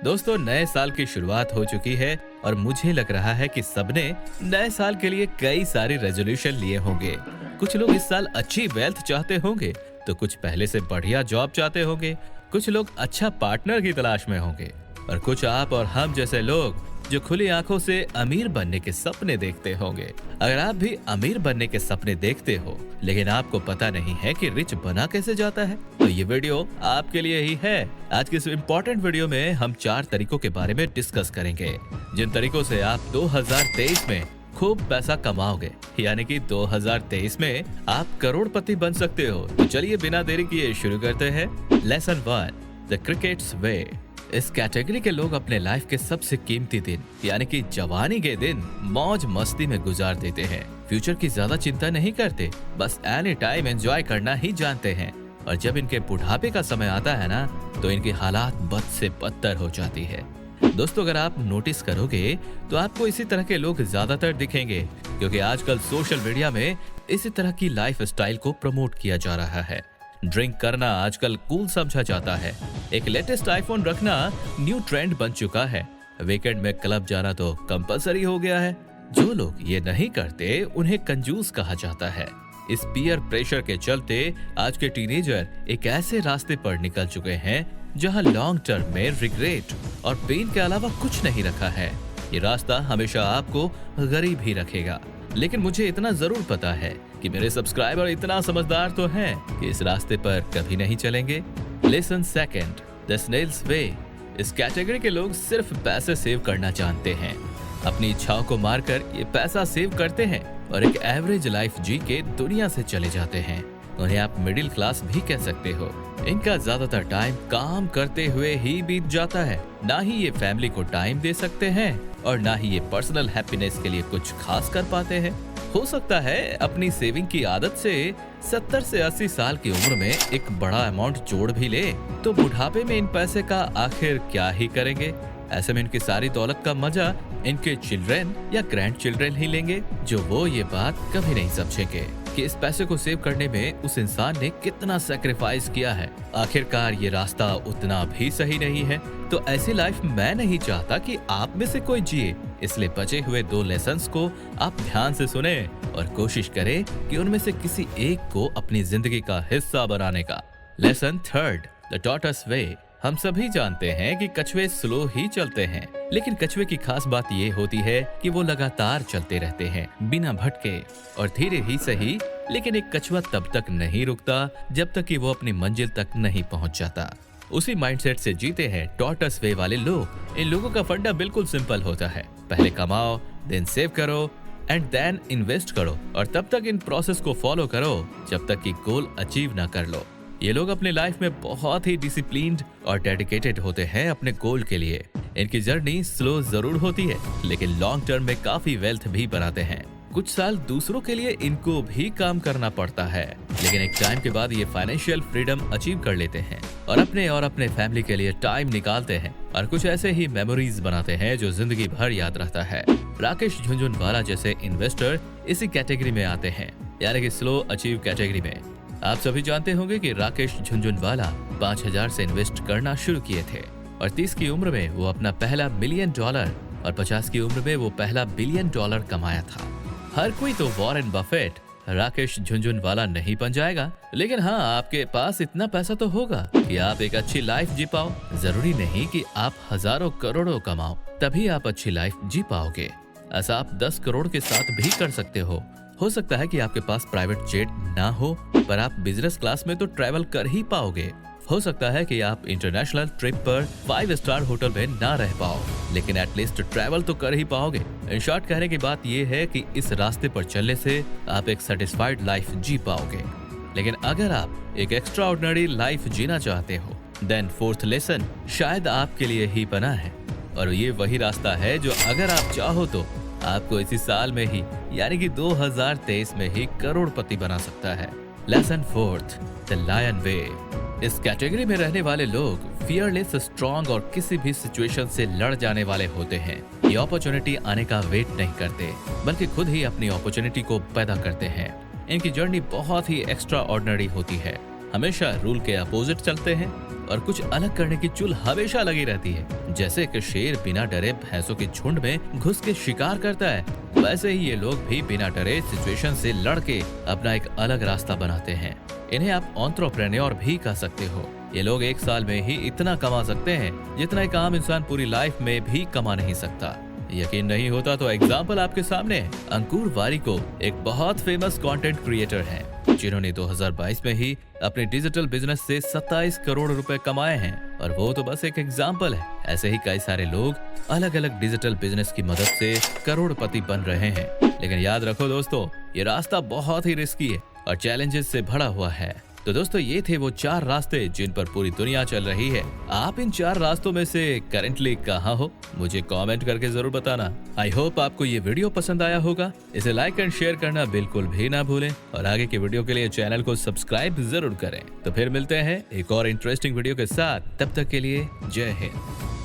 दोस्तों, नए साल की शुरुआत हो चुकी है और मुझे लग रहा है कि सबने नए साल के लिए कई सारे रेजोल्यूशन लिए होंगे। कुछ लोग इस साल अच्छी वेल्थ चाहते होंगे, तो कुछ पहले से बढ़िया जॉब चाहते होंगे, कुछ लोग अच्छा पार्टनर की तलाश में होंगे और कुछ आप और हम जैसे लोग जो खुली आंखों से अमीर बनने के सपने देखते होंगे। अगर आप भी अमीर बनने के सपने देखते हो लेकिन आपको पता नहीं है कि रिच बना कैसे जाता है, तो ये वीडियो आपके लिए ही है। आज की इस इम्पोर्टेंट वीडियो में हम 4 तरीकों के बारे में डिस्कस करेंगे, जिन तरीकों से आप 2023 में खूब पैसा कमाओगे, यानी कि 2023 में आप करोड़पति बन सकते हो। तो चलिए बिना देरी किए शुरू करते हैं। लेसन 1, द क्रिकेट्स वे। इस कैटेगरी के लोग अपने लाइफ के सबसे कीमती दिन यानी कि जवानी के दिन मौज मस्ती में गुजार देते हैं। फ्यूचर की ज्यादा चिंता नहीं करते, बस एनी टाइम एंजॉय करना ही जानते हैं। और जब इनके बुढ़ापे का समय आता है ना, तो इनकी हालात बद से बदतर हो जाती है। दोस्तों, अगर आप नोटिस करोगे तो आपको इसी तरह के लोग ज्यादातर दिखेंगे, क्योंकि आजकल सोशल मीडिया में इसी तरह की लाइफ स्टाइल को प्रमोट किया जा रहा है। ड्रिंक करना आजकल कूल समझा जाता है। एक लेटेस्ट आईफोन रखना न्यू ट्रेंड बन चुका है। वीकेंड में क्लब जाना तो कंपलसरी हो गया है। जो लोग ये नहीं करते उन्हें कंजूस कहा जाता है। इस पीयर प्रेशर के चलते आज के टीनेजर एक ऐसे रास्ते पर निकल चुके हैं जहां लॉन्ग टर्म में रिग्रेट और पेन के अलावा कुछ नहीं रखा है। ये रास्ता हमेशा आपको गरीब ही रखेगा। लेकिन मुझे इतना जरूर पता है कि मेरे सब्सक्राइबर इतना समझदार तो हैं कि इस रास्ते पर कभी नहीं चलेंगे। लेसन 2, द स्नेल्स वे। इस कैटेगरी के लोग सिर्फ पैसे सेव करना जानते हैं। अपनी इच्छाओं को मारकर ये पैसा सेव करते हैं और एक एवरेज लाइफ जी के दुनिया से चले जाते हैं। उन्हें आप मिडिल क्लास भी कह सकते हो। इनका ज्यादातर टाइम काम करते हुए ही बीत जाता है। ना ही ये फैमिली को टाइम दे सकते हैं और ना ही ये पर्सनल हैप्पीनेस के लिए कुछ खास कर पाते हैं। हो सकता है अपनी सेविंग की आदत से 70 से 80 साल की उम्र में एक बड़ा अमाउंट जोड़ भी ले, तो बुढ़ापे में इन पैसे का आखिर क्या ही करेंगे। ऐसे में इनकी सारी दौलत का मजा इनके चिल्ड्रन या ग्रैंड चिल्ड्रन ही लेंगे, जो वो ये बात कभी नहीं समझेंगे कि इस पैसे को सेव करने में उस इंसान ने कितना सैक्रिफाइस किया है। आखिरकार ये रास्ता उतना भी सही नहीं है। तो ऐसी लाइफ मैं नहीं चाहता कि आप में से कोई जिए। इसलिए बचे हुए 2 लेसन्स को आप ध्यान से सुने और कोशिश करें कि उनमें से किसी एक को अपनी जिंदगी का हिस्सा बनाने का। लेसन 3, द टॉर्टोइस वे। हम सभी जानते हैं कि कछुए स्लो ही चलते हैं, लेकिन कछुए की खास बात ये होती है कि वो लगातार चलते रहते हैं बिना भटके और धीरे ही सही। लेकिन एक कछुआ तब तक नहीं रुकता जब तक कि वो अपनी मंजिल तक नहीं पहुंच जाता। उसी माइंडसेट से जीते हैं टॉर्टोइस वे वाले लोग। इन लोगों का फंडा बिल्कुल सिंपल होता है। पहले कमाओ, देन सेव करो एंड देन इन्वेस्ट करो, और तब तक इन प्रोसेस को फॉलो करो जब तक कि गोल अचीव ना कर लो। ये लोग अपने लाइफ में बहुत ही डिसिप्लिन्ड और डेडिकेटेड होते हैं अपने गोल के लिए। इनकी जर्नी स्लो जरूर होती है, लेकिन लॉन्ग टर्म में काफी वेल्थ भी बनाते हैं। कुछ साल दूसरों के लिए इनको भी काम करना पड़ता है, लेकिन एक टाइम के बाद ये फाइनेंशियल फ्रीडम अचीव कर लेते हैं और अपने फैमिली के लिए टाइम निकालते हैं और कुछ ऐसे ही मेमोरीज बनाते हैं जो जिंदगी भर याद रहता है। राकेश झुनझुनवाला जैसे इन्वेस्टर इसी कैटेगरी में आते हैं, यानी कि स्लो अचीव कैटेगरी में। आप सभी जानते होंगे कि राकेश झुनझुनवाला 5000 से इन्वेस्ट करना शुरू किए थे और 30 की उम्र में वो अपना पहला $1 मिलियन और 50 की उम्र में वो पहला $1 बिलियन कमाया था। हर कोई तो वॉरेन बफेट, राकेश झुनझुनवाला नहीं बन जाएगा, लेकिन हाँ, आपके पास इतना पैसा तो होगा कि आप एक अच्छी लाइफ जी पाओ। जरूरी नहीं कि आप हजारों करोड़ों कमाओ तभी आप अच्छी लाइफ जी पाओगे। ऐसा आप 10 करोड़ के साथ भी कर सकते हो सकता है कि आपके पास प्राइवेट जेट ना हो, पर आप बिजनेस क्लास में तो ट्रैवल कर ही पाओगे। हो सकता है कि आप इंटरनेशनल ट्रिप पर 5 स्टार होटल में ना रह पाओ, लेकिन एटलीस्ट ट्रैवल तो कर ही पाओगे। इन शॉर्ट कहने की बात यह है कि इस रास्ते पर चलने से आप एक सेटिस्फाइड लाइफ जी पाओगे। लेकिन अगर आप एक एक्स्ट्रा ऑर्डिनरी लाइफ जीना चाहते हो, देन 4th लेसन शायद आपके लिए ही बना है। और ये वही रास्ता है जो अगर आप चाहो तो आपको इसी साल में ही, यानी कि 2023 में ही करोड़पति बना सकता है। लेसन 4, द लायन वे। इस कैटेगरी में रहने वाले लोग फियरलेस, स्ट्रॉन्ग और किसी भी सिचुएशन से लड़ जाने वाले होते हैं। ये अपॉर्चुनिटी आने का वेट नहीं करते, बल्कि खुद ही अपनी अपॉर्चुनिटी को पैदा करते हैं। इनकी जर्नी बहुत ही एक्स्ट्रा ऑर्डिनरी होती है। हमेशा रूल के अपोजिट चलते हैं और कुछ अलग करने की चुल हमेशा लगी रहती है। जैसे एक शेर बिना डरे भैंसों के झुंड में घुस के शिकार करता है, वैसे ही ये लोग भी बिना डरे सिचुएशन से लड़ के अपना एक अलग रास्ता बनाते हैं। इन्हें आप एंटरप्रेन्योर भी कह सकते हो। ये लोग एक साल में ही इतना कमा सकते हैं जितना एक आम इंसान पूरी लाइफ में भी कमा नहीं सकता। यकीन नहीं होता तो एग्जाम्पल आपके सामने है। अंकुर वारिको एक बहुत फेमस कंटेंट क्रिएटर हैं, जिन्होंने 2022 में ही अपने डिजिटल बिजनेस से 27 करोड़ रुपए कमाए हैं, और वो तो बस एक एग्जाम्पल है। ऐसे ही कई सारे लोग अलग अलग डिजिटल बिजनेस की मदद से करोड़पति बन रहे हैं। लेकिन याद रखो दोस्तों, ये रास्ता बहुत ही रिस्की है और चैलेंजेस से भरा हुआ है। तो दोस्तों, ये थे वो 4 रास्ते जिन पर पूरी दुनिया चल रही है। आप इन 4 रास्तों में से करंटली कहाँ हो, मुझे कमेंट करके जरूर बताना। आई होप आपको ये वीडियो पसंद आया होगा। इसे लाइक एंड शेयर करना बिल्कुल भी ना भूलें, और आगे की वीडियो के लिए चैनल को सब्सक्राइब जरूर करें। तो फिर मिलते हैं एक और इंटरेस्टिंग वीडियो के साथ। तब तक के लिए जय हिंद।